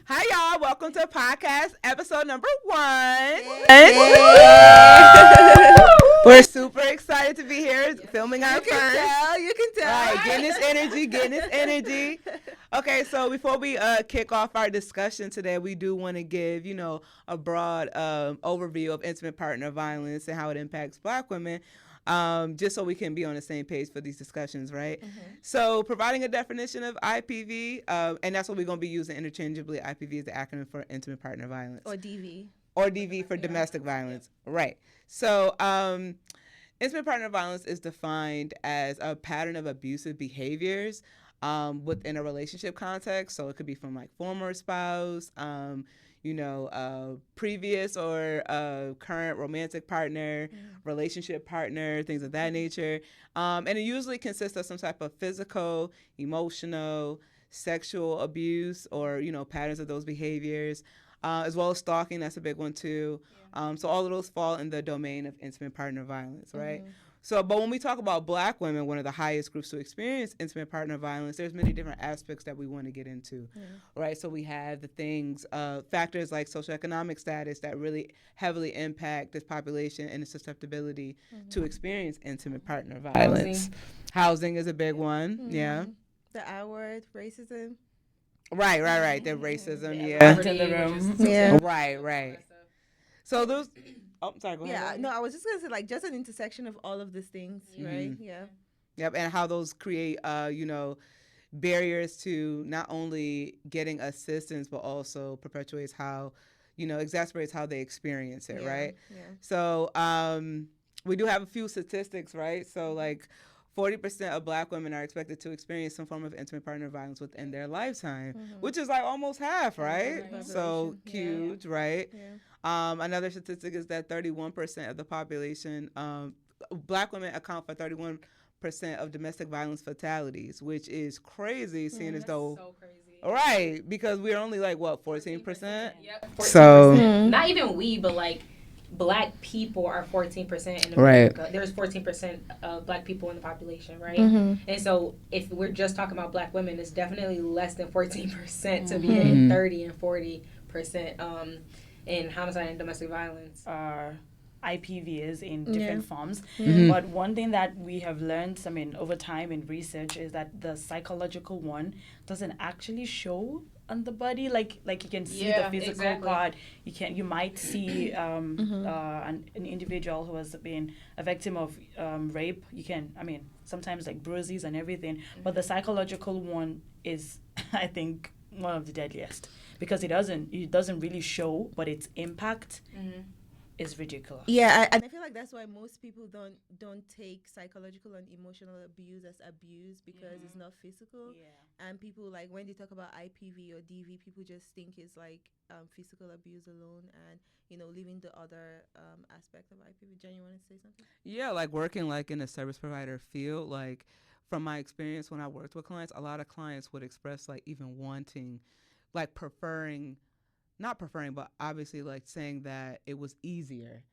Hi, y'all. Welcome to podcast episode number 1. We're super excited to be here filming our first. You can tell. All right, getting this energy. Okay, so before we kick off our discussion today, we do want to give, a broad overview of intimate partner violence and how it impacts Black women. Just so we can be on the same page for these discussions, right? Mm-hmm. So providing a definition of IPV, and that's what we're going to be using interchangeably. IPV is the acronym for intimate partner violence. Or DV. Or DV for domestic violence, right. So intimate partner violence is defined as a pattern of abusive behaviors within a relationship context. So it could be from like former spouse, previous or current romantic partner, relationship partner, things of that nature. And it usually consists of some type of physical, emotional, sexual abuse or, patterns of those behaviors, as well as stalking. That's a big one too. So all of those fall in the domain of intimate partner violence, right? Mm-hmm. So, but when we talk about Black women, one of the highest groups to experience intimate partner violence, there's many different aspects that we want to get into, right? So we have the things, factors like socioeconomic status that really heavily impact this population and its susceptibility to experience intimate partner violence. Housing is a big one, The I word, racism. Right. The racism, In the room. Right. So those... Oh, sorry, go ahead. Yeah, no, I was just going to say, just an intersection of all of these things, right? Yeah. Yep, and how those create, barriers to not only getting assistance, but also perpetuates how, exacerbates how they experience it, right? Yeah. So we do have a few statistics, right? So, 40% of Black women are expected to experience some form of intimate partner violence within their lifetime, which is almost half, right? So huge, right? Yeah. Another statistic is that 31% of the population, Black women account for 31% of domestic violence fatalities, which is crazy, seeing as though... so crazy. Right, because we're only 14%? Yep. 14%. So... Not even we, but Black people are 14% in America. Right. There's 14% of Black people in the population, right? Mm-hmm. And so if we're just talking about Black women, it's definitely less than 14% to be hitting 30 and 40% in homicide and domestic violence. IPVs in different forms. Mm-hmm. But one thing that we have learned, over time in research is that the psychological one doesn't actually show on the body, like you can see the physical part. You might see an individual who has been a victim of rape. You can, sometimes bruises and everything. But the psychological one is, I think, one of the deadliest because it doesn't really show, but its impact is ridiculous. Yeah, and I feel like that's why most people don't take psychological and emotional abuse as abuse because it's not physical. Yeah. And people when they talk about IPV or DV, people just think it's physical abuse alone and leaving the other aspect of IPV. Jenn, you want to say something? Yeah, working in a service provider field, from my experience when I worked with clients, a lot of clients would express even wanting, preferring. Not preferring, but obviously saying that it was easier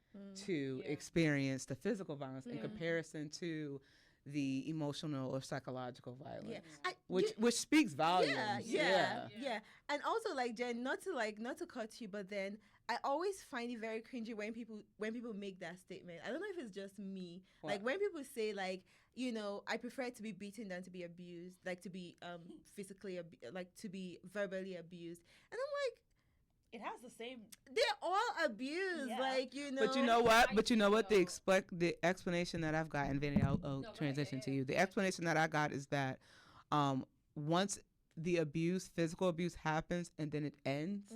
to experience the physical violence in comparison to the emotional or psychological violence, which speaks volumes. Yeah. And also, Jenn, not to cut you, but then I always find it very cringy when people make that statement. I don't know if it's just me. What? When people say I prefer to be beaten than to be abused, to be physically, to be verbally abused, and I'm like. It has the same. They're all abused, But you know what? The explanation that I've gotten, Vinny, I'll transition to you. The explanation that I got is that once the physical abuse happens and then it ends,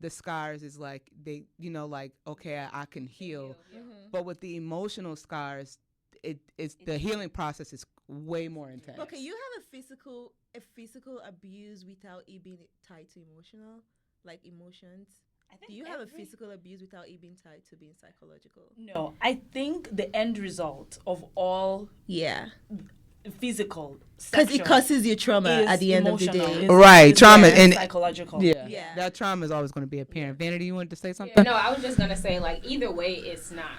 the scars is they, okay, I can heal. But with the emotional scars, it's the healing process is way more intense. Okay, you have a physical abuse without it being tied to emotional. Emotions. Do you have a physical abuse without it being tied to being psychological? No, I think the end result of all physical because it causes you trauma at the end of the day. Right, trauma and psychological. Yeah, that trauma is always going to be apparent. Vanity, you wanted to say something? No, I was just gonna say either way, it's not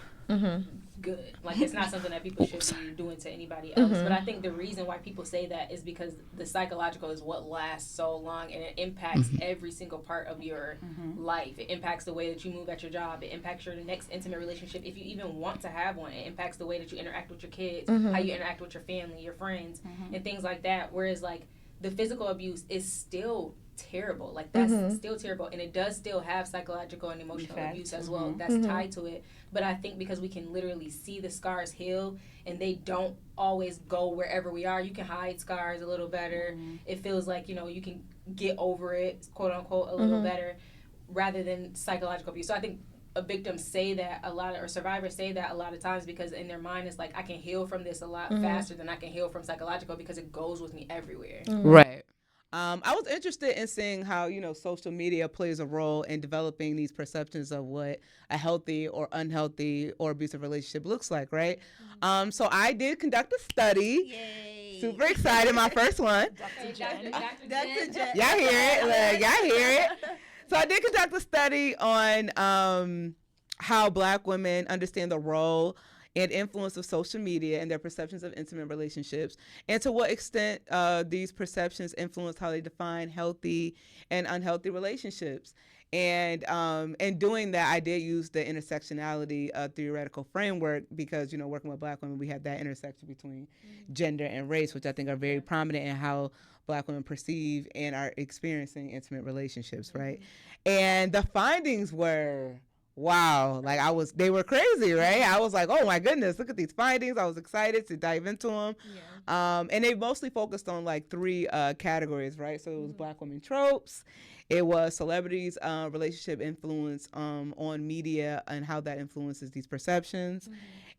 good. Like, it's not something that people should be doing to anybody else. But I think the reason why people say that is because the psychological is what lasts so long, and it impacts every single part of your life. It impacts the way that you move at your job. It impacts your next intimate relationship, if you even want to have one. It impacts the way that you interact with your kids, how you interact with your family, your friends, and things like that. Whereas, like, the physical abuse is still terrible. Like, that's still terrible, and it does still have psychological and emotional abuse as well that's tied to it. But I think because we can literally see the scars heal, and they don't always go wherever we are, you can hide scars a little better. It feels like, you know, you can get over it, quote unquote, a little better, rather than psychological abuse. So I think victims say that a lot, or survivors say that a lot of times, because in their mind it's like, I can heal from this a lot faster than I can heal from psychological, because it goes with me everywhere. Right. I was interested in seeing how, you know, social media plays a role in developing these perceptions of what a healthy or unhealthy or abusive relationship looks like, right? So I did conduct a study. Yay. Super excited, my first one. Dr. Jenn. Y'all hear it? Like, y'all hear it? So I did conduct a study on how Black women understand the role and influence of social media and their perceptions of intimate relationships, and to what extent these perceptions influence how they define healthy and unhealthy relationships. And in doing that, I did use the intersectionality theoretical framework, because, you know, working with Black women, we have that intersection between gender and race, which I think are very prominent in how Black women perceive and are experiencing intimate relationships, right? And the findings were, wow, like they were crazy, right? I was like, oh my goodness, look at these findings. I was excited to dive into them. And they mostly focused on like three categories, right? So it was Black women tropes, it was celebrities' relationship influence on media and how that influences these perceptions.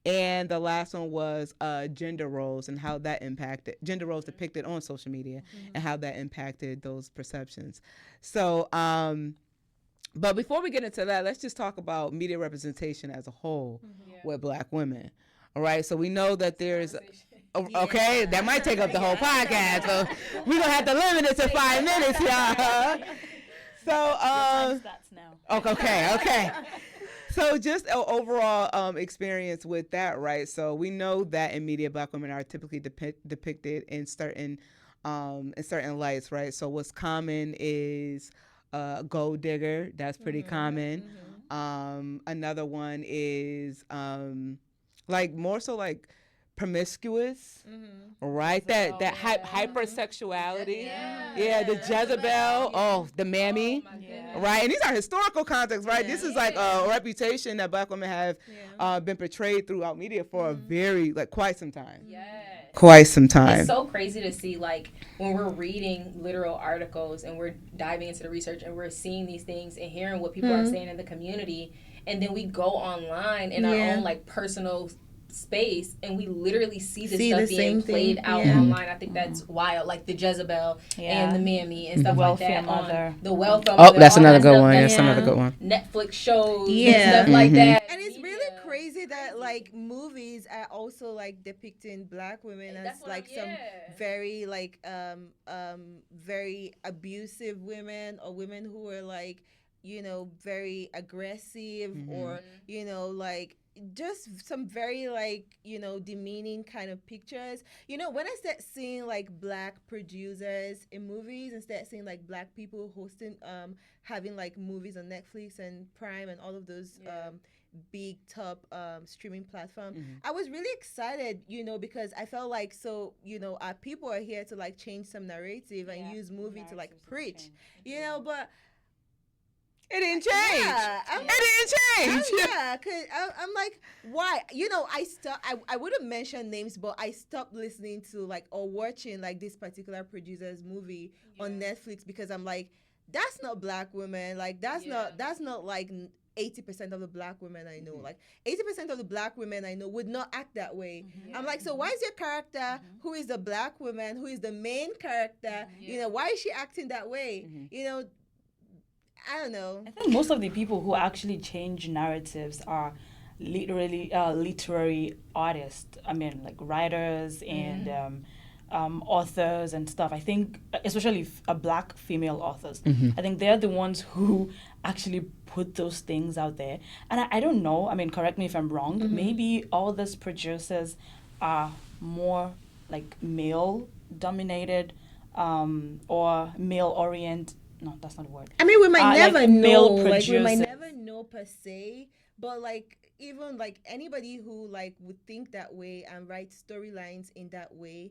And the last one was gender roles and how that impacted, gender roles depicted on social media and how that impacted those perceptions. So, but before we get into that, let's just talk about media representation as a whole with Black women. All right, so we know that there's, okay, that might take up the whole podcast, so we're going to have to limit it to 5 minutes, y'all. So, Stats now. Okay. So just an overall experience with that, right? So we know that in media, Black women are typically depicted in certain lights, right? So what's common is gold digger. That's pretty common. Another one is like more so like promiscuous, right? That hypersexuality. Yeah, the Jezebel. The mammy. Right, and these are historical contexts, right? This is like a reputation that Black women have been portrayed throughout media for a very, like, quite some time. Quite some time. It's so crazy to see, like, when we're reading literal articles and we're diving into the research and we're seeing these things and hearing what people are saying in the community, and then we go online in our own, like, personal space and we literally see this stuff being played out online. I think that's wild, like the Jezebel and the mammy and stuff like that. The welfare mother. Oh, that's another good one. That's another good one. Netflix shows and stuff like that. And it's really crazy that like movies are also like depicting Black women as like some very like very abusive women, or women who are like, you know, very aggressive or, you know, like just some very like, you know, demeaning kind of pictures. You know, when I start seeing like Black producers in movies and start seeing like Black people hosting having like movies on Netflix and Prime and all of those big top streaming platform, I was really excited, you know, because I felt like, so, you know, our people are here to like change some narrative and use movie to like preach, you know, but it didn't change. It didn't change. Cause I'm like, why? You know, I wouldn't mention names, but I stopped listening to like or watching like this particular producer's movie on Netflix, because I'm like, that's not Black women. Like that's not like 80% of the Black women I know. Like 80% of the Black women I know would not act that way. I'm like, so why is your character, who is the Black woman, who is the main character, you know, why is she acting that way? You know, I don't know. I think most of the people who actually change narratives are literally literary artists. I mean, like writers and authors and stuff. I think, especially Black female authors, I think they're the ones who actually put those things out there. And I don't know, I mean, correct me if I'm wrong, maybe all these producers are more like male dominated or male oriented. No, that's not a word. I mean, we might never know. Like, we might producers. never know per se, but like even like anybody who like would think that way and write storylines in that way,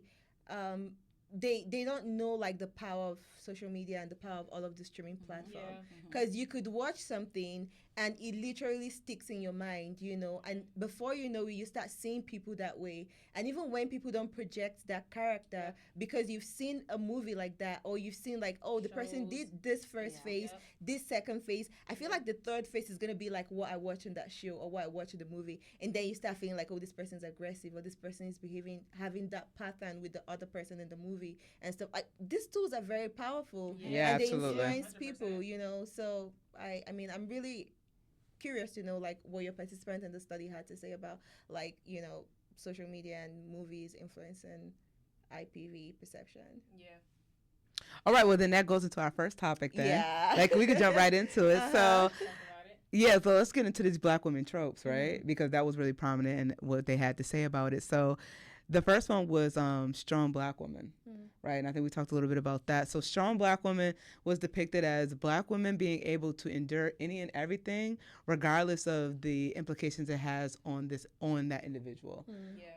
they don't know like the power of social media and the power of all of the streaming platform. Because you could watch something and it literally sticks in your mind, you know, and before you know it, you start seeing people that way. And even when people don't project that character, because you've seen a movie like that, or you've seen like, oh, the person did this first phase, this second phase, I feel like the third phase is going to be like what I watch in that show or what I watch in the movie. And then you start feeling like, oh, this person's aggressive, or this person is having that pattern with the other person in the movie and stuff. These tools are very powerful, and they influence 100%. People, you know. So I mean, I'm really curious to know like what your participant in the study had to say about like, you know, social media and movies influencing IPV perception. All right, well then that goes into our first topic then. Yeah. Like we could jump right into it. So yeah, so let's get into these Black women tropes, right? Because that was really prominent in what they had to say about it. So the first one was strong Black women, right? And I think we talked a little bit about that. So strong Black women was depicted as Black women being able to endure any and everything, regardless of the implications it has on that individual,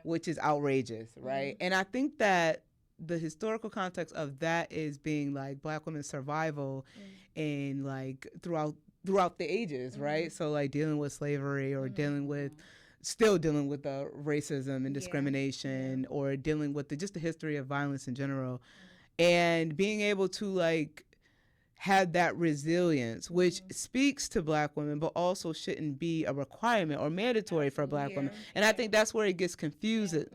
which is outrageous, right? And I think that the historical context of that is being like Black women's survival in like throughout the ages, right? So like dealing with slavery or still dealing with racism and discrimination or dealing with just the history of violence in general, and being able to like have that resilience, which speaks to Black women, but also shouldn't be a requirement or mandatory for Black women. And I think that's where it gets confusing,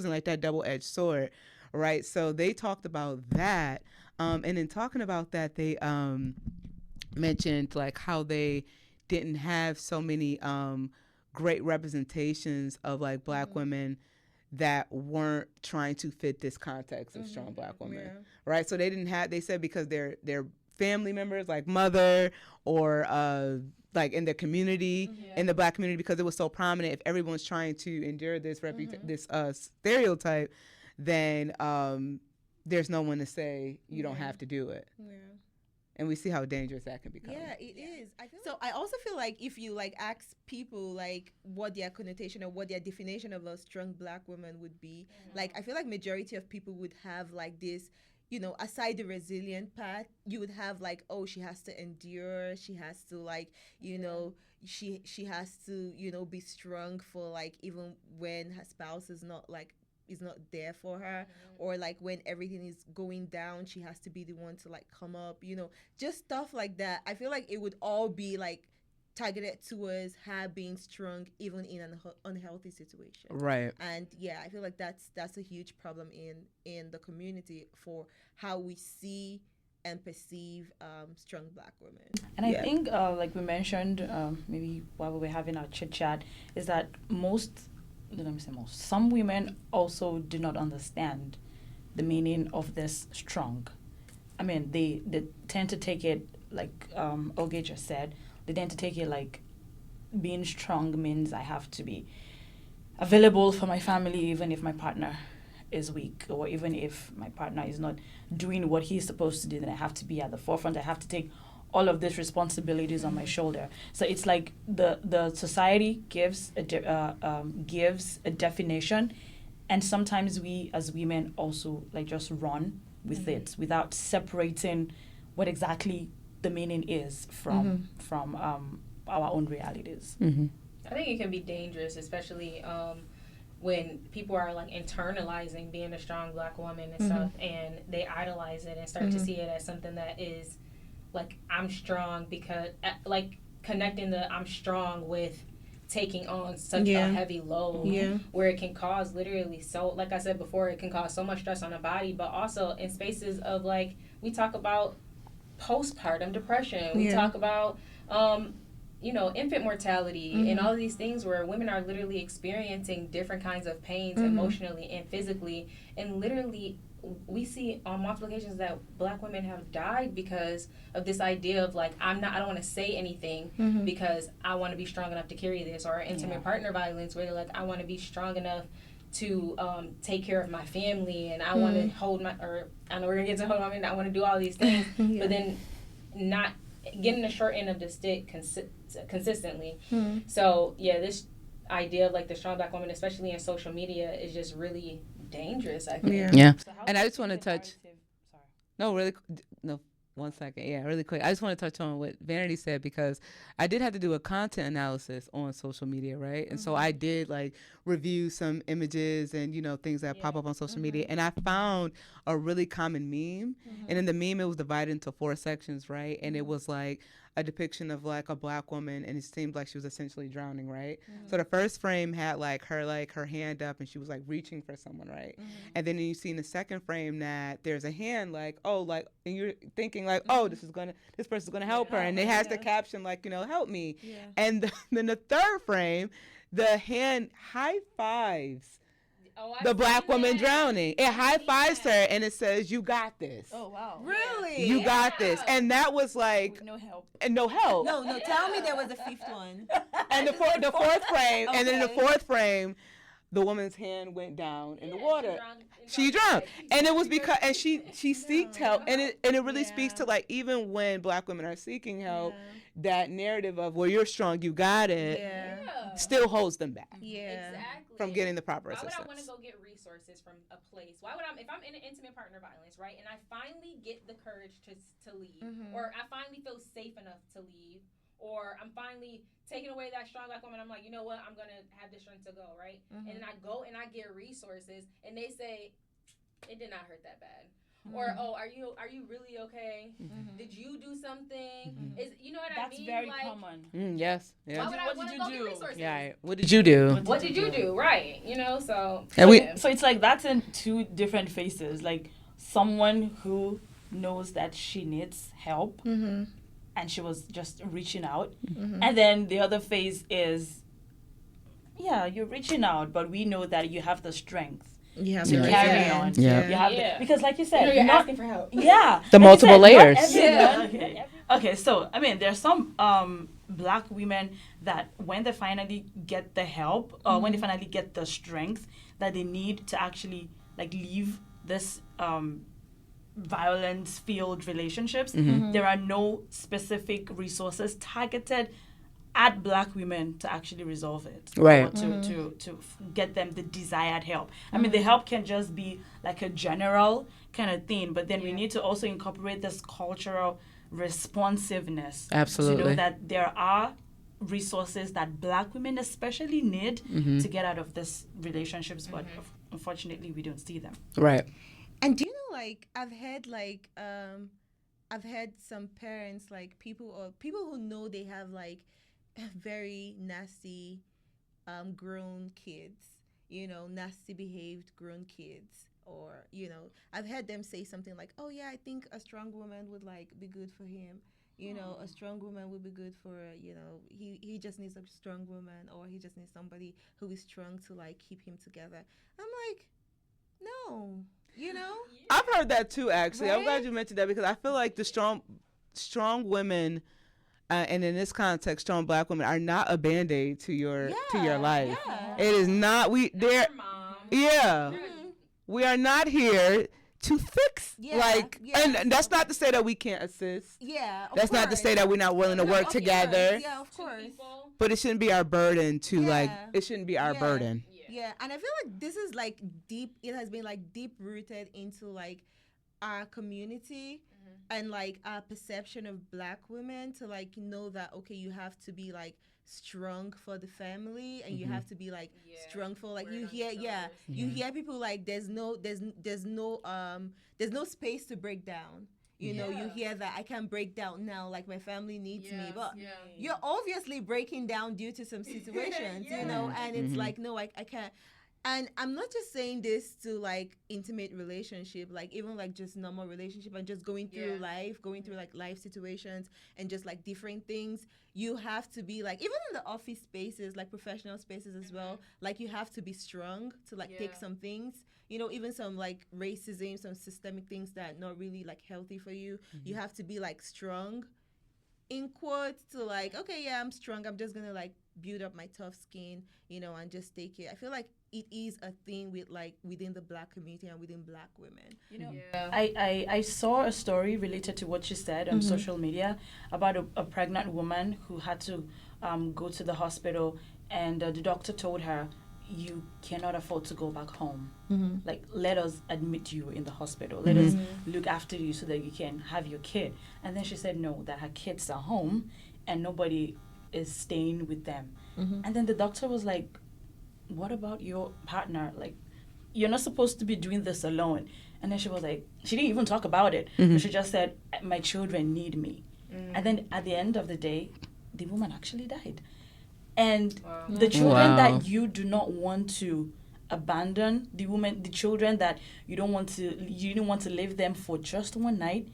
like that double-edged sword, right? So they talked about that, and in talking about that, they mentioned like how they didn't have so many great representations of like Black women that weren't trying to fit this context of strong Black women, right? So they said because they're family members, like mother or like in the community, in the Black community, because it was so prominent. If everyone's trying to endure this this stereotype, then there's no one to say you don't have to do it. And we see how dangerous that can become. Yeah, it is. I also feel like if you like ask people like what their connotation or what their definition of a strong Black woman would be, like I feel like majority of people would have like this, you know, aside the resilient part, you would have like, oh, she has to endure, she has to like, you know, she has to, you know, be strong for like even when her spouse is not there for her, or like when everything is going down, she has to be the one to like come up, you know, just stuff like that. I feel like it would all be like targeted towards her being strong even in an unhealthy situation, right? And yeah, I feel like that's a huge problem in the community for how we see and perceive strong Black women. And I think like we mentioned maybe while we were having our chit chat, is that some women also do not understand the meaning of this strong. I mean, they tend to take it like Oge just said. They tend to take it like being strong means I have to be available for my family even if my partner is weak, or even if my partner is not doing what he's supposed to do, then I have to be at the forefront. I have to take all of these responsibilities on my shoulder. So it's like the society gives a definition, and sometimes we as women also like just run with it without separating what exactly the meaning is from our own realities. I think it can be dangerous, especially when people are like internalizing being a strong Black woman and stuff, and they idolize it and start to see it as something that is like, I'm strong because, like, connecting the I'm strong with taking on such a heavy load, where it can cause literally, so like I said before, it can cause so much stress on the body, but also in spaces of like, we talk about postpartum depression, we talk about you know, infant mortality and all of these things where women are literally experiencing different kinds of pains emotionally and physically, and literally we see on multiple occasions that Black women have died because of this idea of like, I don't want to say anything because I want to be strong enough to carry this, or intimate partner violence where they're like, I want to be strong enough to take care of my family, and I want to hold my, or I know we're gonna get to hold on, and I want to do all these things, but then not getting the short end of the stick consistently. So yeah, this idea of like the strong Black woman, especially in social media, is just really dangerous, I think. Yeah. So And I just want to touch. Sorry. No, really. No, 1 second. Yeah, really quick. I just want to touch on what Vanity said, because I did have to do a content analysis on social media, right? And so I did like review some images and, things that pop up on social media. And I found a really common meme. And in the meme, it was divided into 4 sections, right? And it was like a depiction of like a Black woman, and it seemed like she was essentially drowning, right? So the first frame had like her hand up, and she was like reaching for someone, right? And then you see in the second frame that there's a hand like, and you're thinking like, this person's gonna help her, and it has the caption like, help me. And then the third frame, the hand high fives the Black woman drowning. It high fives her, and it says, "You got this." Oh wow! Really? You got this, and that was like With no help. and no help. No. Tell me there was a 5th one. And the fourth frame, and then in the 4th frame, the woman's hand went down in the water. She drowned, and it was because, and she seeked help, and it really speaks to like, even when Black women are seeking help, that narrative of, well, you're strong, you got it, still holds them back. Exactly. From getting the proper assistance. Why would I want to go get resources from a place? Why would if I'm in an intimate partner violence, right, and I finally get the courage to leave, or I finally feel safe enough to leave, or I'm finally taking away that strong Black woman, I'm like, you know what, I'm gonna have the strength to go, right? And then I go and I get resources, and they say it did not hurt that bad. Or, are you really okay? Did you do something? Is you know what I mean? That's very common. Yes. Yeah. Why would I want to go get resources? Yeah. What did you do? What did you do? Right. So. So it's like that's in 2 different phases. Like someone who knows that she needs help, and she was just reaching out, and then the other phase is, you're reaching out, but we know that you have the strength. You have to carry on. Yeah. You have because, like you said, you're asking for help. Yeah. The multiple layers. Okay. So I mean, there's some Black women that when they finally get the help, or when they finally get the strength that they need to actually like leave this violence-filled relationships, there are no specific resources targeted at Black women to actually resolve it, right? Or to get them the desired help. I mean, the help can just be like a general kind of thing, but then we need to also incorporate this cultural responsiveness. Absolutely. To know that there are resources that Black women especially need to get out of this relationships, but unfortunately we don't see them. Right. And do you know, like, I've had some parents, like people who know they have like very nasty grown kids, nasty behaved grown kids, or I've heard them say something like, oh yeah, I think a strong woman would like be good for him, a strong woman would be good for he just needs a strong woman, or he just needs somebody who is strong to like keep him together. I'm like, no, I've heard that too, actually. Right? I'm glad you mentioned that, because I feel like the strong women, and in this context, strong Black women are not a Band-Aid to your life. Yeah. It is not. We are not here to fix. And that's not to say that we can't assist. Yeah. That's not to say that we're not willing to work together. Yeah, of course. But it shouldn't be our burden to it shouldn't be our burden. Yeah, and I feel like this is like deep. It has been like deep rooted into like our community and like our perception of Black women, to like know that, okay, you have to be like strong for the family, and you have to be like strong for like you hear people like there's no space to break down. You hear that I can't break down now, like my family needs me, but you're obviously breaking down due to some situations, and it's like, no, I can't. And I'm not just saying this to like intimate relationship, like even like just normal relationship and just going through life, going through like life situations and just like different things. You have to be like, even in the office spaces, like professional spaces as well, like you have to be strong to like take some things, you know, even some like racism, some systemic things that are not really like healthy for you. You have to be like strong in quotes to like, okay, yeah, I'm strong. I'm just gonna like build up my tough skin, you know, and just take it. I feel like it is a thing with like within the Black community and within Black women. You know, I saw a story related to what you said on social media about a pregnant woman who had to go to the hospital, and the doctor told her, you cannot afford to go back home. Like, let us admit you in the hospital. Let us look after you so that you can have your kid. And then she said no, that her kids are home and nobody is staying with them. And then the doctor was like, what about your partner? Like, you're not supposed to be doing this alone. And then she was like, she didn't even talk about it. But she just said, my children need me. And then at the end of the day, the woman actually died. And the children that you do not want to abandon, the children that you didn't want to leave them for just one night,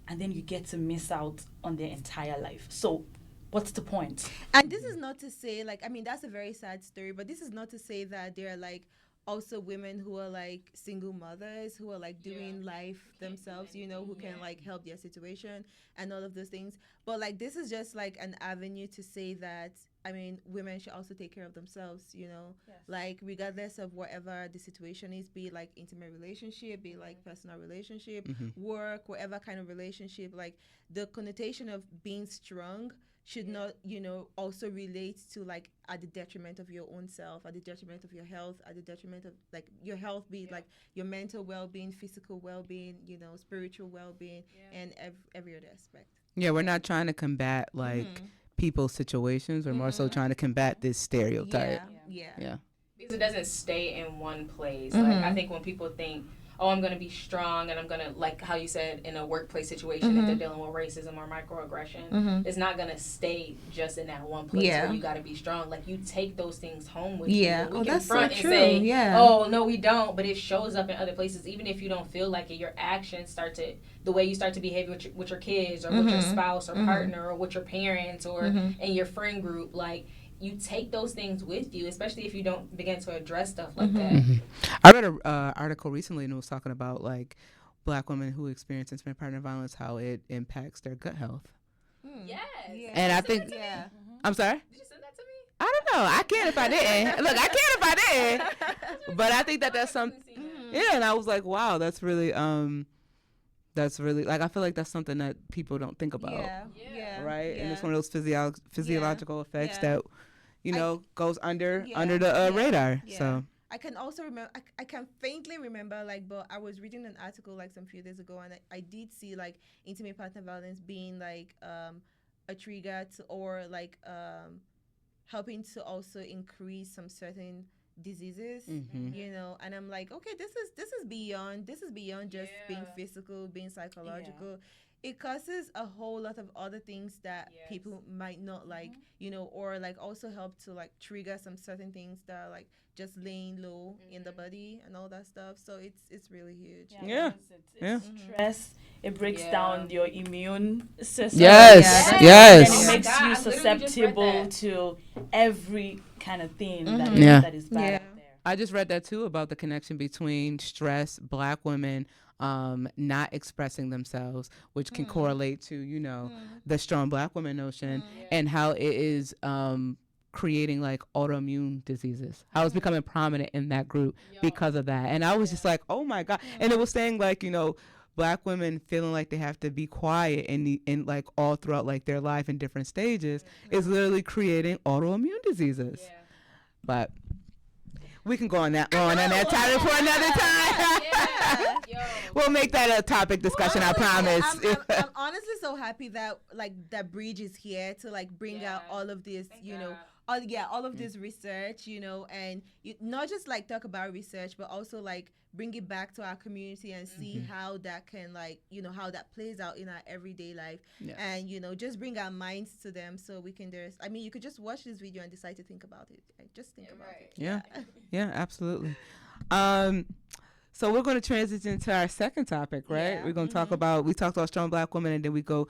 and then you get to miss out on their entire life. So what's the point? And this is not to say, like, I mean, that's a very sad story, but this is not to say that there are like also women who are like single mothers who are like doing life themselves, you know, who can like help their situation and all of those things. But like, this is just like an avenue to say that, I mean, women should also take care of themselves, you know, like regardless of whatever the situation is, be it like intimate relationship, be it like personal relationship, work, whatever kind of relationship, like the connotation of being strong should not, you know, also relate to like at the detriment of your own self, at the detriment of your health, at the detriment of like your health, be it like your mental well-being, physical well-being, you know, spiritual well-being, and every other aspect. Yeah, we're not trying to combat like people's situations. We're more so trying to combat this stereotype. Yeah. Because it doesn't stay in one place. Like, I think when people think, oh, I'm going to be strong and I'm going to, like how you said, in a workplace situation, if they're dealing with racism or microaggression, it's not going to stay just in that one place where you got to be strong. Like, you take those things home with you. We can front and say, oh, no, we don't, but it shows up in other places. Even if you don't feel like it, your actions start to, the way you start to behave with your kids or with your spouse or partner or with your parents or in your friend group, like, you take those things with you, especially if you don't begin to address stuff like that. I read an article recently and it was talking about like Black women who experience intimate partner violence, how it impacts their gut health. Yes. And I think, I'm sorry? Did you send that to me? I don't know. I can if I didn't. Look, I can if I didn't. But I think that's something. Yeah, and I was like, wow, that's really like, I feel like that's something that people don't think about. Right? And it's one of those physiological effects that, you know, goes under the radar. So I can also remember, I can faintly remember, like, but I was reading an article like some few days ago, and I did see like intimate partner violence being like a trigger to, or like helping to also increase some certain diseases, you know, and I'm like, okay, this is beyond just being physical, being psychological. It causes a whole lot of other things that people might not like, you know, or like also help to like trigger some certain things that are like just laying low in the body and all that stuff. So it's really huge. It's stress. It breaks down your immune system. Yes. And it makes you susceptible to every kind of thing that is bad out there. I just read that too, about the connection between stress, Black women not expressing themselves, which can correlate to, you know, the strong Black woman notion, and how it is creating like autoimmune diseases, how it's becoming prominent in that group because of that. And I was just like, oh my God. And it was saying like, you know, Black women feeling like they have to be quiet and like all throughout like their life in different stages is literally creating autoimmune diseases. But we can go on that topic for another time. We'll make that a topic discussion, I promise. I'm honestly so happy that like that bridge is here to like bring out all of this, you know, all of this research, and not just like talk about research, but also like bring it back to our community and see how that can how that plays out in our everyday life. Yes. And just bring our minds to them so we can you could just watch this video and decide to think about it. Just think about it. Yeah, absolutely. So we're going to transition to our second topic, right? Yeah. We're going to talk about, we talked about strong Black women, and then we can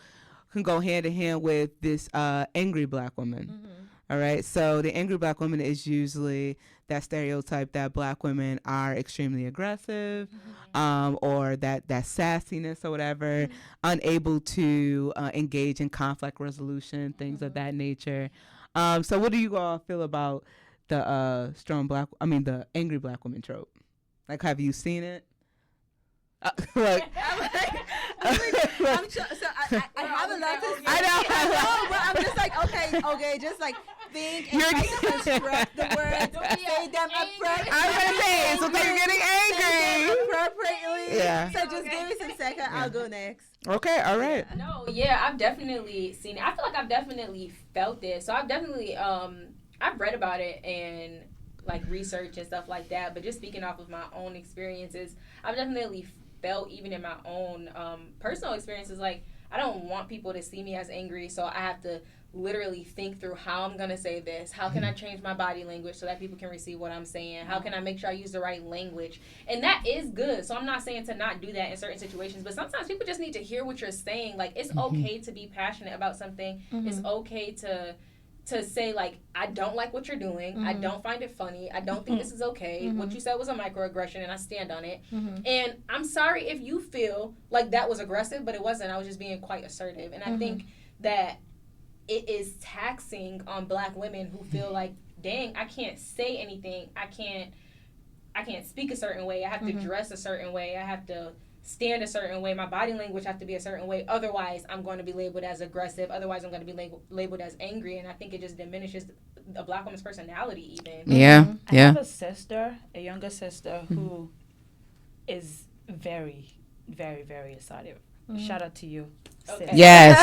go hand in hand with this angry Black woman. All right. So the angry Black woman is usually that stereotype that Black women are extremely aggressive, or that sassiness or whatever, unable to engage in conflict resolution, things of that nature. So what do you all feel about the the angry Black woman trope? Like, have you seen it? I have a lot to say. I know, but I'm just like, okay, just like think and try to construct the words, say them appropriately. I'm gonna say, so you're getting angry. Appropriately. Yeah. So just give me some second. I'll go next. Okay, all right. I've definitely seen it. I feel like I've definitely felt it. So I've definitely I've read about it and like research and stuff like that. But just speaking off of my own experiences, I've definitely felt, even in my own personal experiences, like I don't want people to see me as angry, so I have to literally think through how I'm gonna say this. How can I change my body language so that people can receive what I'm saying? How can I make sure I use the right language? And that is good. So I'm not saying to not do that in certain situations, but sometimes people just need to hear what you're saying. Like, it's okay to be passionate about something. It's okay to say, like, I don't like what you're doing. I don't find it funny. I don't think this is okay. What you said was a microaggression, and I stand on it. And I'm sorry if you feel like that was aggressive, but it wasn't. I was just being quite assertive. And I think that it is taxing on Black women who feel like, dang, I can't say anything. I can't speak a certain way. I have to dress a certain way. I have to stand a certain way. My body language have to be a certain way. Otherwise, I'm going to be labeled as aggressive. Otherwise, I'm going to be labeled as angry. And I think it just diminishes a Black woman's personality even. Yeah. I have a younger sister, who is very, very, very assertive. Shout out to you. Okay. Yes.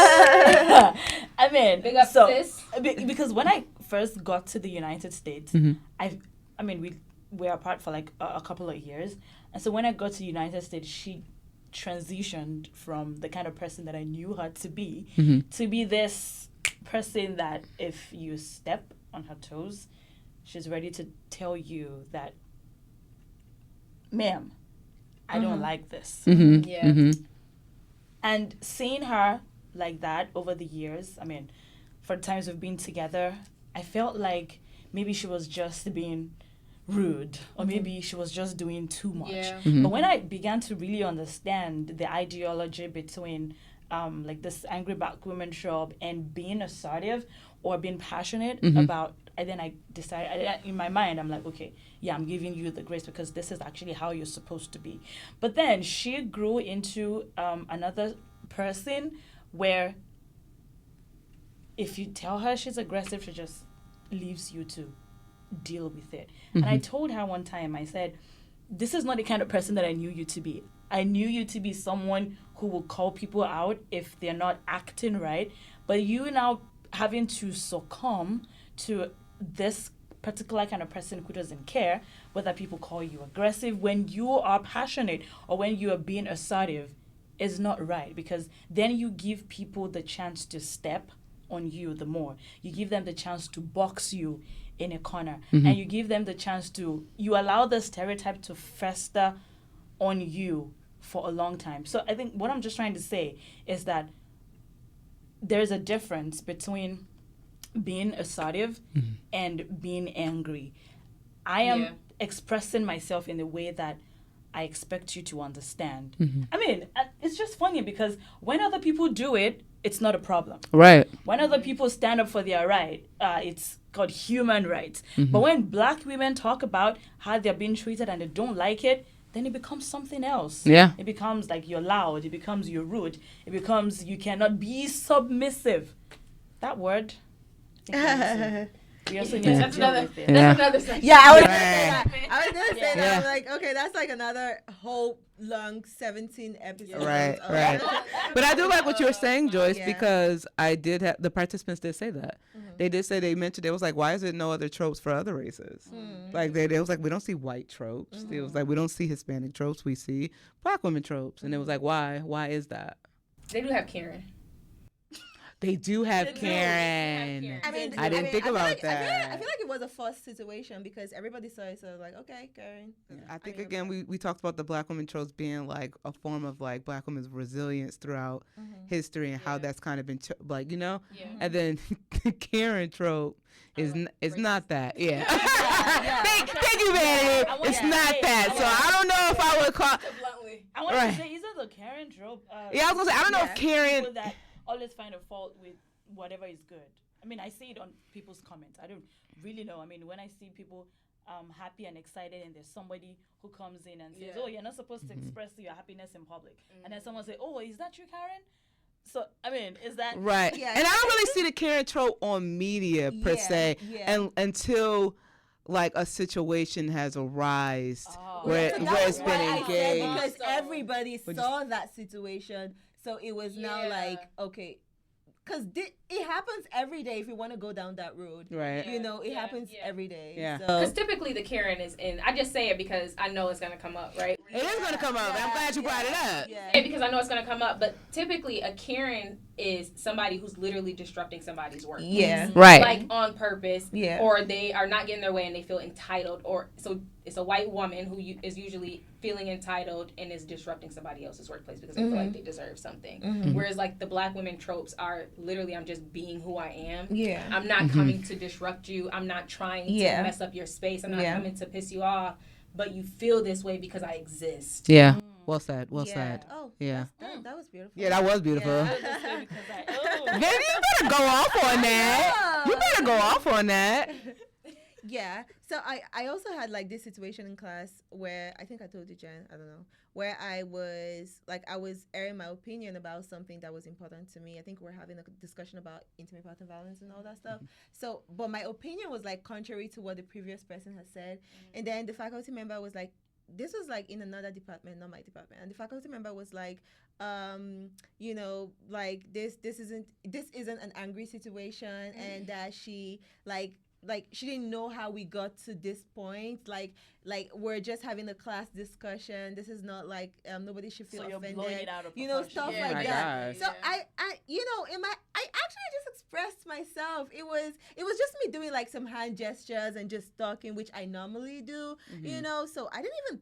I mean, big up, sis. Because when I first got to the United States, we're apart for like a couple of years. And so when I got to the United States, she transitioned from the kind of person that I knew her to be this person that if you step on her toes, she's ready to tell you that, ma'am, I don't like this. And seeing her like that over the years, for the times we've been together, I felt like maybe she was just being rude, or maybe she was just doing too much. Yeah. But when I began to really understand the ideology between like this angry Black woman trope and being assertive or being passionate about, and then I decided, in my mind, I'm like, okay, yeah, I'm giving you the grace because this is actually how you're supposed to be. But then she grew into another person where if you tell her she's aggressive, she just leaves you to deal with it. And I told her one time, I said, this is not the kind of person that I knew you to be. I knew you to be someone who will call people out if they're not acting right. But you now having to succumb to this particular kind of person who doesn't care whether people call you aggressive when you are passionate or when you are being assertive is not right, because then you give people the chance to step on you the more. You give them the chance to box you in a corner, and you give them the chance to, you allow the stereotype to fester on you for a long time. So I think what I'm just trying to say is that there's a difference between being assertive and being angry. I am expressing myself in a way that I expect you to understand. It's just funny because when other people do it, it's not a problem. Right. When other people stand up for their right, it's called human rights. But when Black women talk about how they're being treated and they don't like it, then it becomes something else. Yeah. It becomes like you're loud. It becomes you're rude. It becomes you cannot be submissive. That word. We also need That's to deal another. with it. That's another section. Yeah, I was Right. gonna say that. I was gonna say that. Yeah. I'm like, okay, that's like another whole long 17 episodes. Right, of- right. But I do like what you were saying, Joyce, Yeah. because I did have the participants did say that. They did say they mentioned it was like, why is it no other tropes for other races? Like they was like, we don't see white tropes. It was like we don't see Hispanic tropes. We see black women tropes, and it was like, why? Why is that? They do have Karen. They do have They do. Karen. They have Karen. I didn't think about I that. feel like it was a forced situation because everybody saw it, so I was like, okay, Karen. I think again we talked about the black women tropes being like a form of like black women's resilience throughout history and how that's kind of been like Yeah. and then Karen trope is it's not that thank you, Manny. It's not that, so I don't know if I would call Bluntly. I want Right. to say, is it the Karen trope? yeah, I was gonna say I don't know if Karen People that always find a fault with whatever is good. I mean, I see it on people's comments. I don't really know. I mean, when I see people happy and excited, and there's somebody who comes in and says, "Oh, you're not supposed to express your happiness in public," and then someone say, "Oh, is that you, Karen?" So I mean, is that right? Yeah. And I don't really see the Karen trope on media per se, and until like a situation has arisen where So that where was it's why been I said engaged. because everybody saw that situation, so it was now like, okay, because it happens every day if you want to go down that road. Right. You know, it happens every day. Yeah. Because So typically the Karen is in. I just say it because I know it's gonna come up, right? It is going to come up. I'm glad you brought it up. yeah. Because I know it's gonna come up. But typically a Karen is somebody who's literally disrupting somebody's work. Yeah. Right. Like on purpose. Yeah. Or they are not getting their way and they feel entitled. Or so it's a white woman who is usually feeling entitled and is disrupting somebody else's workplace because they feel like they deserve something. Whereas like the black women tropes are literally I'm just being who I am. Yeah. I'm not coming to disrupt you. I'm not trying to Yeah. mess up your space. I'm not Yeah. coming to piss you off. But you feel this way because I exist. Yeah. Well said. Well Yeah. said. Oh, Yeah. that was beautiful. Yeah, that was beautiful. Yeah. because I Baby, you better go off on that. You better go off on that. Yeah. So I also had like this situation in class where I think I told you, Jen, I don't know, where I was airing my opinion about something that was important to me. I think we're having a discussion about intimate partner violence and all that stuff. So, but my opinion was like contrary to what the previous person had said. And then the faculty member was like, this was like in another department, not my department. And the faculty member was like, you know, like this isn't an angry situation, and that she like she didn't know how we got to this point. Like we're just having a class discussion. This is not like nobody should feel So you're offended. blowing it out of You know, proportion. stuff Yeah. like My that. gosh. So I you know, I actually just expressed myself. It was just me doing like some hand gestures and just talking, which I normally do. You know, so I didn't even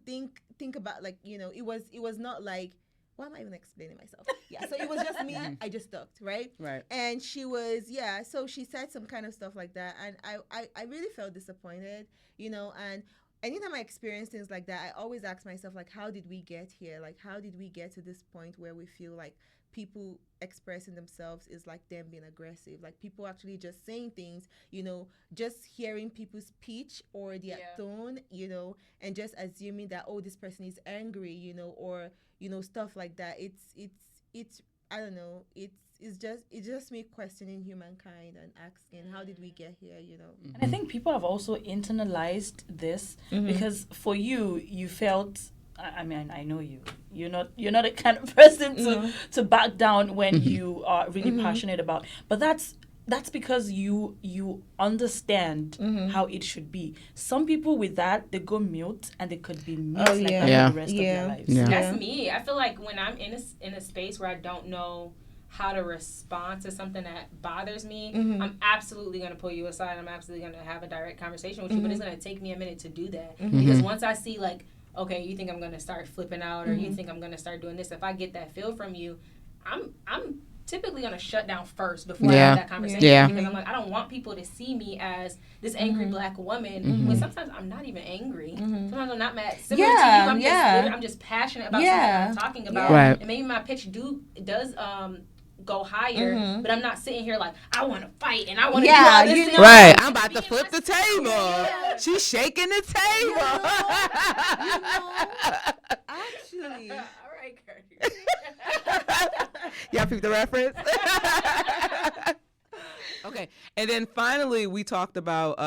think about like, you know, it was not like, why am I even explaining myself? Yeah, so it was just me. I just talked, right? Right. And she was, yeah, so she said some kind of stuff like that. And I really felt disappointed, you know, and anytime I experience things like that, I always ask myself, like, how did we get here? Like, how did we get to this point where we feel like people expressing themselves is like them being aggressive? Like, people actually just saying things, you know, just hearing people's speech or their tone, you know, and just assuming that, oh, this person is angry, you know, or, you know, stuff like that. It's I don't know. It's just me questioning humankind and asking, how did we get here, you know? And I think people have also internalized this because for you felt. I mean, I know you. You're not the kind of person to back down when you are really passionate about. But that's because you understand how it should be. Some people with that, they go mute and they could be mute like that for the rest of their lives. Yeah. That's me. I feel like when I'm in a space where I don't know how to respond to something that bothers me, I'm absolutely going to pull you aside. I'm absolutely going to have a direct conversation with you, but it's going to take me a minute to do that. Because once I see, like, okay, you think I'm going to start flipping out, or you think I'm going to start doing this, if I get that feel from you, I'm typically going to shut down first before I have that conversation. Yeah. Because I'm like, I don't want people to see me as this angry black woman when sometimes I'm not even angry. Sometimes I'm not mad. Similar to you, I'm just passionate about something I'm talking about. Right. And maybe my pitch does go higher, but I'm not sitting here like, I want to fight and I want to do all this. you thing. know. Right. I'm about to flip the table. She's shaking the table. Actually. All right, Curtis. Y'all pick the reference? Okay. And then finally, we talked about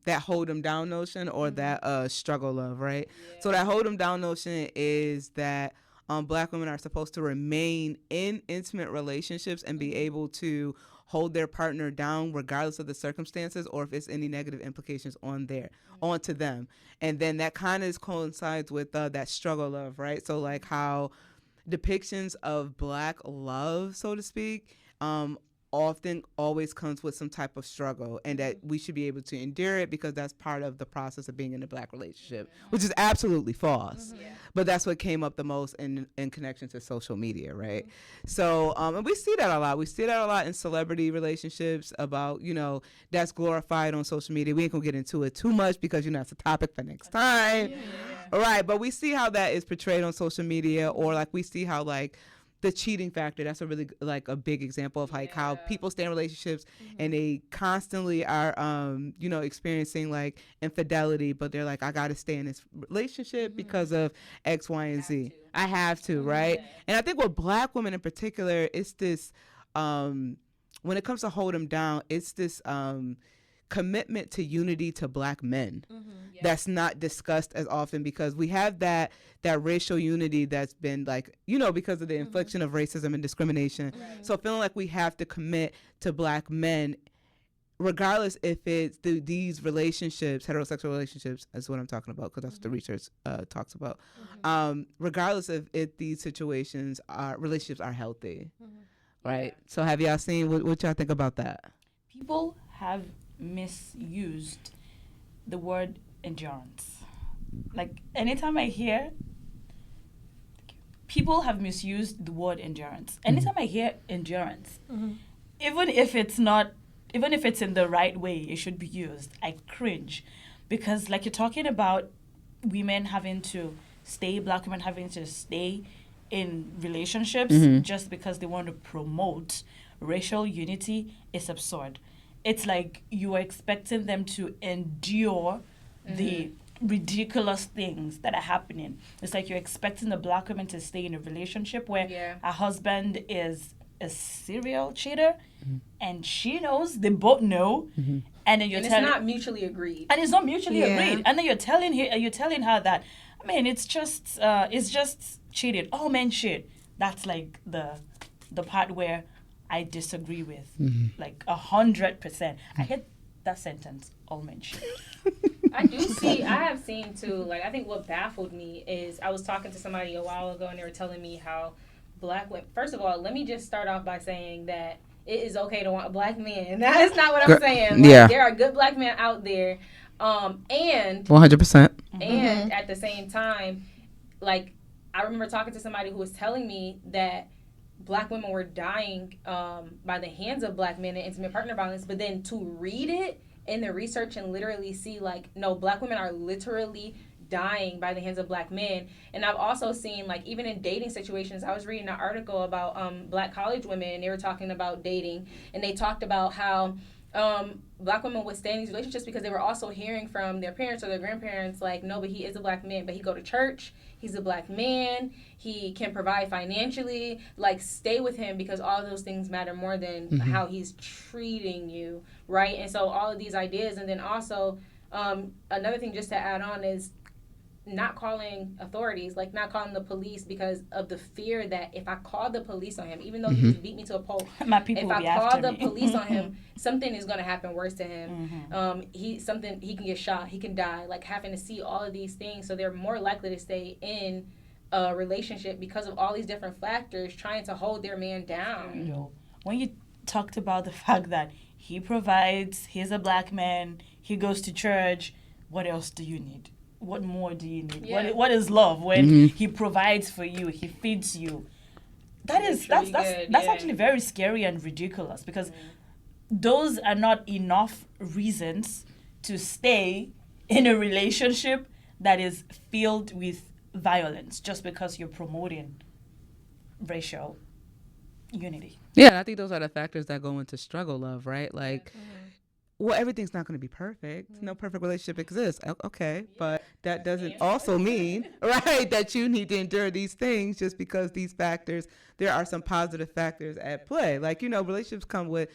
that hold them down notion or that struggle love, right? Yeah. So that hold them down notion is that Black women are supposed to remain in intimate relationships and be able to hold their partner down regardless of the circumstances or if it's any negative implications onto them. And then that kind of coincides with that struggle love, right? So like how depictions of Black love, so to speak, often always comes with some type of struggle, and that we should be able to endure it because that's part of the process of being in a Black relationship, which is absolutely false. Yeah. But that's what came up the most in connection to social media, right? So, and we see that a lot. We see that a lot in celebrity relationships about, that's glorified on social media. We ain't gonna get into it too much because, that's a topic for next time. Yeah. Right, but we see how that is portrayed on social media, or like we see how like the cheating factor, that's a really like a big example of like how people stay in relationships and they constantly are experiencing like infidelity, but they're like, I gotta stay in this relationship because of X, Y, and Z. I have to, right? Yeah. And I think with Black women in particular, it's this when it comes to hold them down, it's this commitment to unity to Black men that's not discussed as often, because we have that racial unity that's been like, because of the infliction of racism and discrimination. Right. So feeling like we have to commit to Black men, regardless if it's these relationships, heterosexual relationships, is what I'm talking about, because that's what the research talks about. Regardless if these relationships are healthy, right? So have y'all seen, what y'all think about that? People have misused the word endurance. Like, anytime I hear people have misused the word endurance, anytime I hear endurance, even if it's in the right way it should be used, I cringe, because like you're talking about women having to stay, Black women having to stay in relationships just because they want to promote racial unity is absurd. It's like you are expecting them to endure the ridiculous things that are happening. It's like you're expecting the Black woman to stay in a relationship where a husband is a serial cheater and she knows, they both know, and then it's not mutually agreed. And it's not mutually agreed. And then you're telling her that, I mean, it's just cheating. All men cheat. That's like the part where I disagree with, like 100%. I hate that sentence, all men cheat. I have seen too, like, I think what baffled me is I was talking to somebody a while ago and they were telling me how Black women, first of all, let me just start off by saying that it is okay to want Black men. That is not what I'm saying. Like, there are good Black men out there. And 100%. And at the same time, like, I remember talking to somebody who was telling me that Black women were dying by the hands of Black men in intimate partner violence, but then to read it in the research and literally see, like, no, Black women are literally dying by the hands of Black men. And I've also seen, like, even in dating situations, I was reading an article about Black college women, and they were talking about dating, and they talked about how Black women would stay in these relationships because they were also hearing from their parents or their grandparents, like, no, but he is a Black man, but he go to church, he's a Black man, he can provide financially, like, stay with him because all of those things matter more than how he's treating you, right? And so all of these ideas, and then also another thing just to add on is not calling authorities, like not calling the police, because of the fear that if I call the police on him, even though he just beat me to a pulp, if I call the police on him, something is going to happen worse to him. He can get shot, he can die, like having to see all of these things. So they're more likely to stay in a relationship because of all these different factors trying to hold their man down. You know, when you talked about the fact that he provides, he's a Black man, he goes to church, what else do you need? What more do you need? Yeah. What is love when he provides for you, he feeds you? That's actually very scary and ridiculous, because those are not enough reasons to stay in a relationship that is filled with violence just because you're promoting racial unity. Yeah, and I think those are the factors that go into struggle love, right? Like, well, everything's not going to be perfect. No perfect relationship exists. Okay. But that doesn't also mean, right, that you need to endure these things just because these factors, there are some positive factors at play. Like, relationships come with,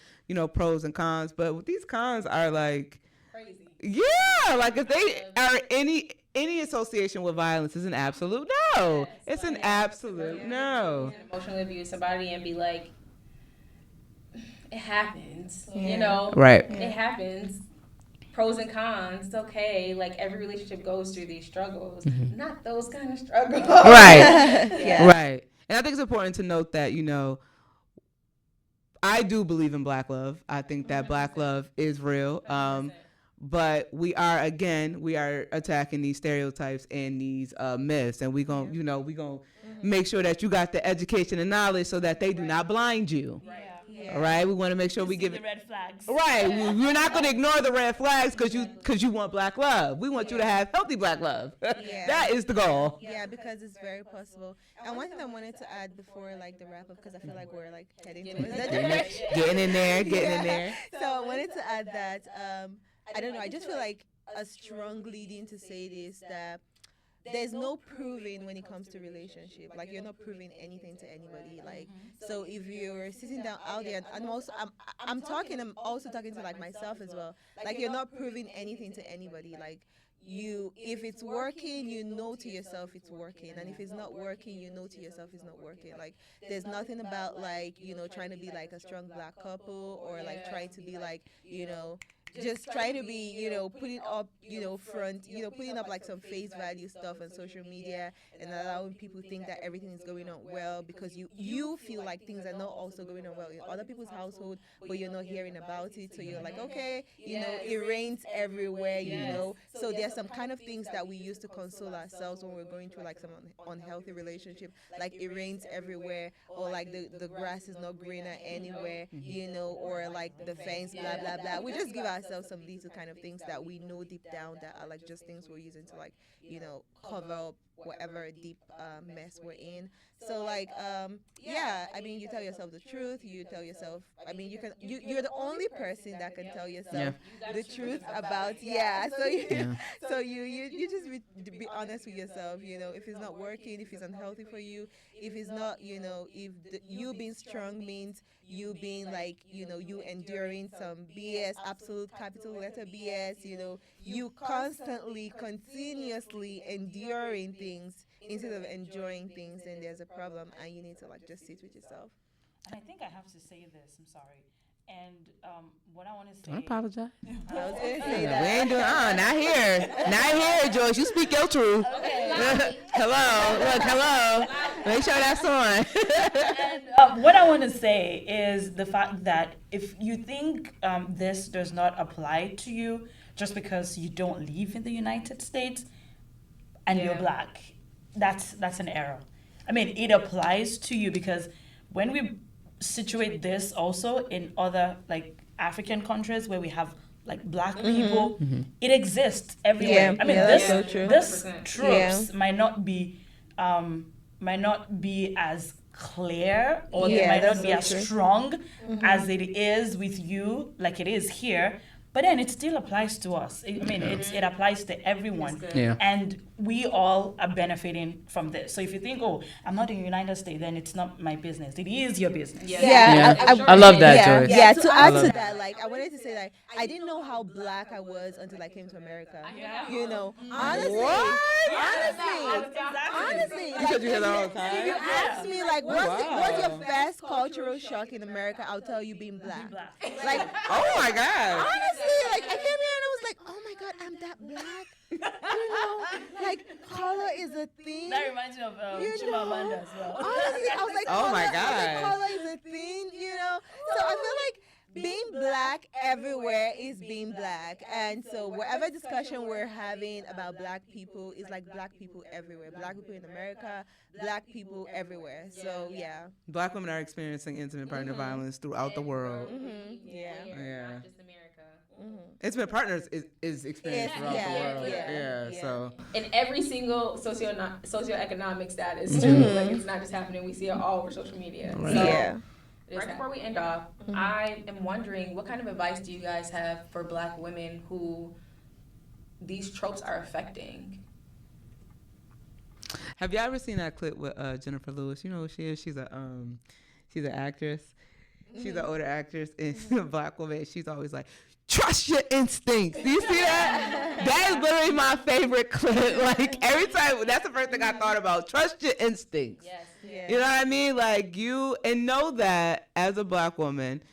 pros and cons, but these cons are like, Crazy. Yeah, like if they are any association with violence is an absolute no. Yes. It's an absolute no. Emotionally abuse somebody and be like, it happens, Right. It happens. Pros and cons, it's okay. Like every relationship goes through these struggles, not those kind of struggles. Right. Right. And I think it's important to note that, I do believe in black love. I think that black love is real. But we are attacking these stereotypes and these myths, and we gonna make sure that you got the education and knowledge so that they do not blind you. All right, we want to make sure we give the red flags. Right, we're not going to ignore the red flags because you want black love. We want you to have healthy black love. That is the goal. Yeah, because it's very possible. And one thing I wanted to add before the wrap up, because I feel like we're heading towards that. Getting in there. So I wanted to add that I don't know. I just feel like a strong leading to say this, that there's no proving when it comes to relationship. Like, you're not proving anything to anybody. Like, so if you're sitting down out there, and I'm also talking to myself as well. Like, you're not proving anything to anybody. Like, if it's working, to yourself it's working, and if it's not working, to yourself it's not working. Like, there's nothing about trying to be a strong black couple, or trying to be just try to be, putting up, putting up some face value stuff on social media and allowing people to think that everything is going on well because you feel like things are not also going on well in other people's household, but you're not hearing about it. So you're like, okay, it rains everywhere, So there's some kind of things that we use to console ourselves when we're going through some unhealthy relationship, like it rains everywhere, or the grass is not greener anywhere, or the fence, blah, blah, blah. We just give ourselves some little kind of things that we know deep down that are just things we're using to cover up whatever deep mess we're in. So you tell yourself the truth. You tell yourself, you're the only person that can tell yourself the truth about so you just be honest with yourself. If it's not working, if it's unhealthy for you, if it's not, if you being strong means you being you enduring some BS, absolute capital letter BS, you constantly, continuously enduring things instead of enjoying things, then there's a problem, and you need to just sit with yourself. And I think I have to say this, I'm sorry. And what I want to say... Don't apologize. I was going to say that. We ain't doing... Not here, Joyce. You speak your truth. Okay. Hello. Make sure that's on. And what I want to say is the fact that if you think this does not apply to you just because you don't live in the United States and you're black, that's an error. It applies to you because when we situate this also in other African countries where we have black people, it exists everywhere. That's so true. This tropes might not be as clear, or they might not be as strong as it is with you, like it is here. But then it still applies to us. It applies to everyone. And we all are benefiting from this. So if you think, I'm not in the United States, then it's not my business. It is your business. I love that, Joyce. Yeah, to add to that, I wanted to say I didn't know how black I was until I came to America. Honestly. Because you hear that all the time. If you ask me, what's your first cultural shock in America, I'll tell you being black. Oh my God. Honestly, I came here and I was like, oh my God, I'm that black. Color is a thing. That reminds me of Chimamanda as well. Honestly, I was like, oh my God, color is a thing, So I feel like being black everywhere is being black, and so whatever discussion we're having about black people is black people everywhere. Black people in America, black people everywhere. So black women are experiencing intimate partner violence throughout the world. Not just America. Intimate partners is experienced throughout the world. So in every single socioeconomic status too. It's not just happening. We see it all over social media. Right. Right before we end off, I am wondering, what kind of advice do you guys have for black women who these tropes are affecting? Have y'all ever seen that clip with Jennifer Lewis? You know who she is? She's an actress. She's an older actress and she's a black woman. She's always like, trust your instincts. Do you see that? That is literally my favorite clip. Like every time, that's the first thing I thought about. Trust your instincts. Yes. Yeah. You know what I mean? Like and know that as a black woman,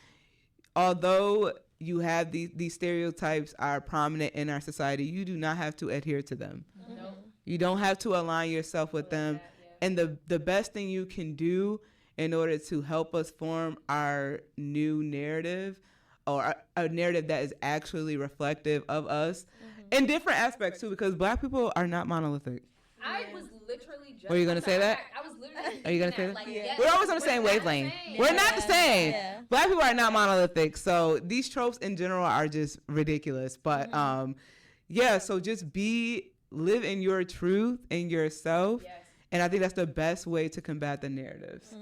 although you have these stereotypes are prominent in our society, you do not have to adhere to them. Nope. You don't have to align yourself with them. And the best thing you can do in order to help us form our new narrative or a narrative that is actually reflective of us in different aspects too, because black people are not monolithic. I was literally just... Were you going to say that? I was literally... Are you going to say that? Like, yes, we're always on the same wavelength. We're not the same. Yeah. Black people are not monolithic. So these tropes in general are just ridiculous. But so just live in your truth and yourself. Yes. And I think that's the best way to combat the narratives.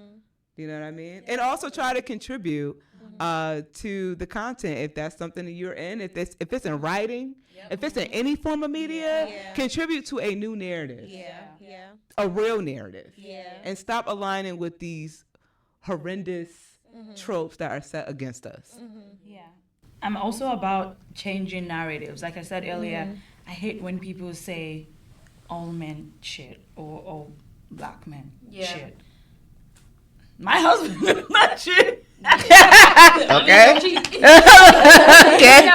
You know what I mean? And also try to contribute to the content if that's something that you're in. If it's in writing, if it's in any form of media, contribute to a new narrative. A real narrative. And stop aligning with these horrendous tropes that are set against us. Yeah. I'm also about changing narratives. Like I said earlier, I hate when people say all men shit or all black men shit. My husband is not shit. Okay. Okay.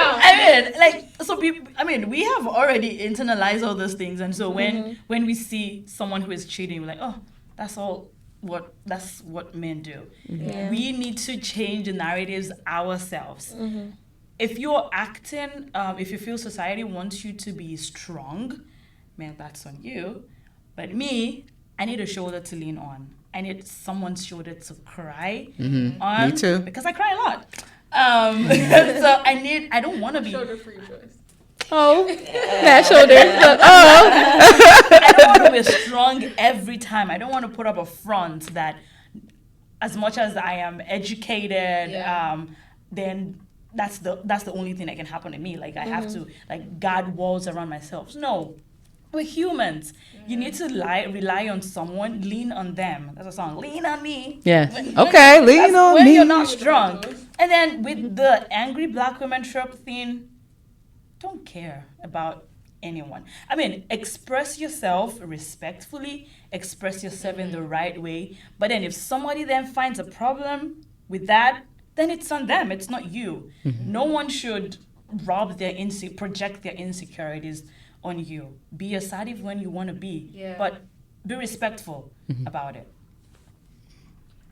I mean, we have already internalized all those things, and so when we see someone who is cheating, we're like, oh, that's what men do. Yeah. We need to change the narratives ourselves. If you're acting, if you feel society wants you to be strong, man, that's on you. But me, I need a shoulder to lean on. I need someone's shoulder to cry on. Me too. Because I cry a lot. So I don't want to be... Shoulder for your choice. Oh, that shoulder. I don't want to be strong every time. I don't want to put up a front that as much as I am educated, then that's the only thing that can happen to me. Like I have to guard walls around myself. No. We're humans. You need to rely on someone, lean on them. That's a song. Lean on me. Yeah. Okay, lean on when me. you're not strong. And then with the angry black women trope thing, don't care about anyone. I mean, express yourself respectfully, express yourself in the right way. But then if somebody then finds a problem with that, then it's on them. It's not you. No one should project their insecurities on you. Be assertive when you want to be, but be respectful about it.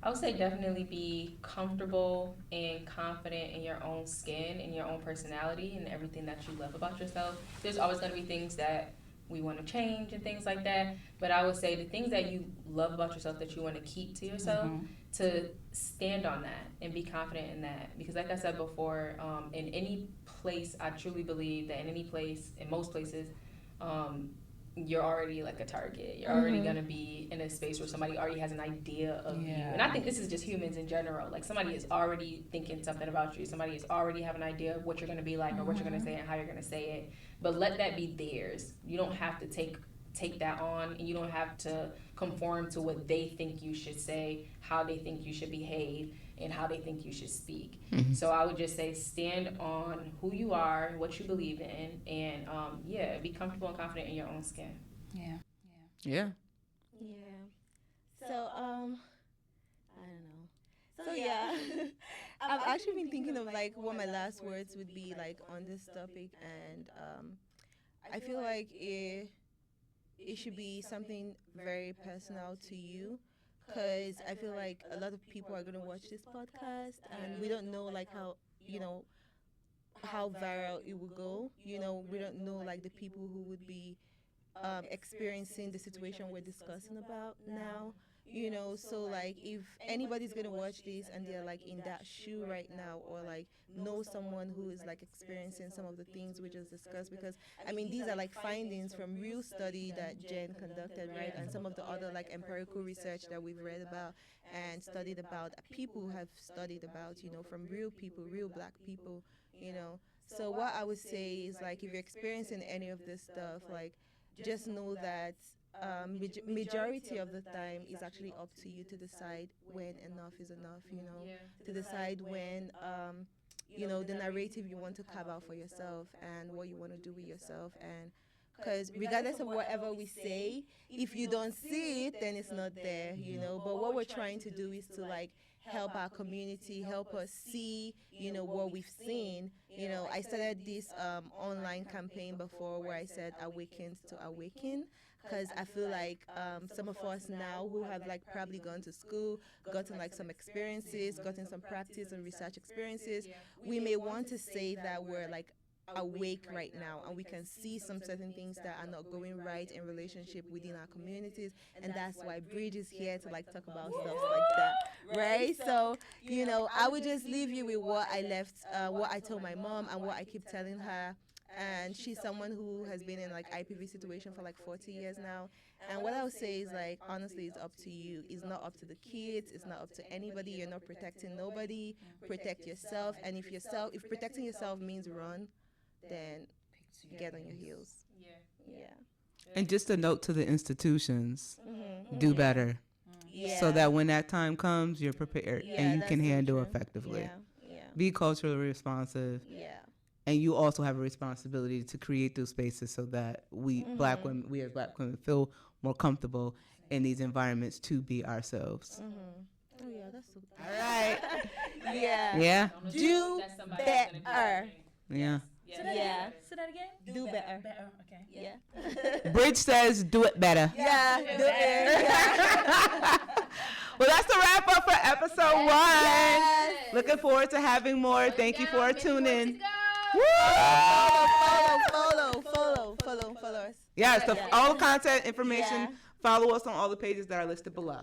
I would say definitely be comfortable and confident in your own skin and your own personality and everything that you love about yourself. There's always going to be things that we want to change and things like that, but I would say the things that you love about yourself that you want to keep to yourself, to stand on that and be confident in that. Because like I said before, in any place, I truly believe that in most places, you're already like a target. You're already going to be in a space where somebody already has an idea of you. And I think this is just humans in general. Like somebody is already thinking something about you. Somebody is already have an idea of what you're going to be like or what you're going to say and how you're going to say it. But let that be theirs. You don't have to take that on, and you don't have to conform to what they think you should say, how they think you should behave, and how they think you should speak. So I would just say stand on who you are, what you believe in, and be comfortable and confident in your own skin. Yeah. So I don't know. So yeah, I've actually been thinking of like what my last words would be like on this topic, and I feel like it should be something very personal to you. Because I feel like a lot of people are going to watch this podcast, and we don't know like how viral it will go. We don't know like the people who would be experiencing the situation we're discussing about now. So like if anybody's gonna watch this and they're like in that shoe right now, or like know someone who is like experiencing some of the things we just discussed, because I mean these are like findings from real study that Jenn conducted, right, and some of the other like empirical research that we've read about and studied about, people have studied about, from real people, real black people. So what I would say is like if you're experiencing any of this stuff, like just know that majority of the time is actually up to you to decide when enough is enough, to decide when the narrative you want to carve out for yourself and what you want to do with yourself. And because regardless of whatever we say, if you don't see it, then it's not there, but what we're trying to do is to like help our community, help us see, what we've seen. I started this online campaign before where I said awakens to awaken, because I feel like some of us now who have like probably gone to school, gotten like some experiences, gotten some practice and research experiences, we may want to say that we're like awake right now and we can see some certain things that are not going right in relationship within our communities, and that's why Bridge is here to like talk about stuff like that, right? So I would just leave you with what I left, what I told my mom and what I keep telling her. And she's someone who has been in like IPV situation for like 40 years now. And what I would say is like, honestly, it's up to you. It's not up to the kids. It's not up to anybody. You're not protecting nobody. Protect yourself. And if protecting yourself means run, then get on your heels. Yeah. And just a note to the institutions, do better. Yeah. So that when that time comes, you're prepared and you can handle effectively. Yeah. Be culturally responsive. Yeah. And you also have a responsibility to create those spaces so that we as black women feel more comfortable in these environments to be ourselves. Oh yeah, that's so good. All right. Yeah. Do better. Yeah. Yeah. Say that again. Do better. Better. Okay. Yeah. Bridge says, do it better. Yeah. Do it. Well, that's the wrap up for episode 1. Yes. Looking forward to having more. Thank you for tuning. Follow us. Yes, all the content information. Follow us on all the pages that are listed below.